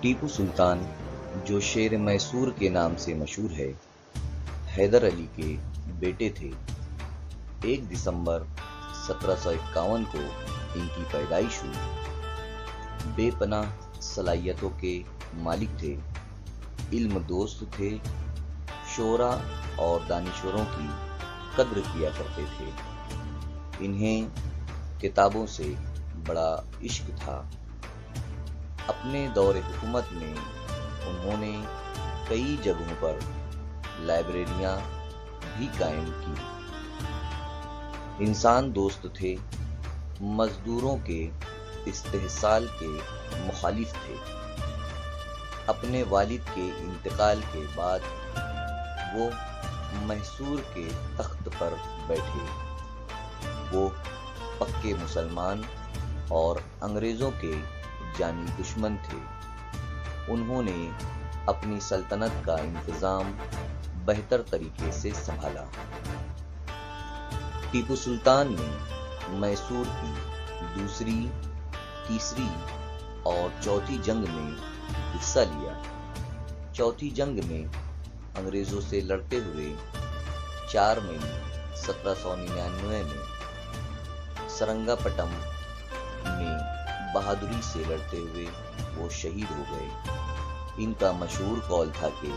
ٹیپو سلطان جو شیر میسور کے نام سے مشہور ہے، حیدر علی کے بیٹے تھے۔ 1 دسمبر 1751 کو ان کی پیدائش ہوئی۔ بے پناہ صلاحیتوں کے مالک تھے، علم دوست تھے، شعراء اور دانشوروں کی قدر کیا کرتے تھے۔ انہیں کتابوں سے بڑا عشق تھا۔ اپنے دور حکومت میں انہوں نے کئی جگہوں پر لائبریریاں بھی قائم کی۔ انسان دوست تھے، مزدوروں کے استحصال کے مخالف تھے۔ اپنے والد کے انتقال کے بعد وہ میسور کے تخت پر بیٹھے۔ وہ پکے مسلمان اور انگریزوں کے جانی دشمن تھے۔ انہوں نے اپنی سلطنت کا انتظام بہتر طریقے سے سنبھالا۔ ٹیپو سلطان نے میسور کی دوسری، تیسری اور چوتھی جنگ میں حصہ لیا۔ چوتھی جنگ میں انگریزوں سے لڑتے ہوئے 4 مئی 1799 میں سرنگا پٹم میں بہادری سے لڑتے ہوئے وہ شہید ہو گئے۔ ان کا مشہور قول تھا کہ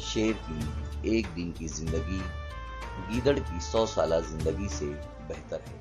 شیر کی 1 دن کی زندگی گیدڑ کی 100 سالہ زندگی سے بہتر ہے۔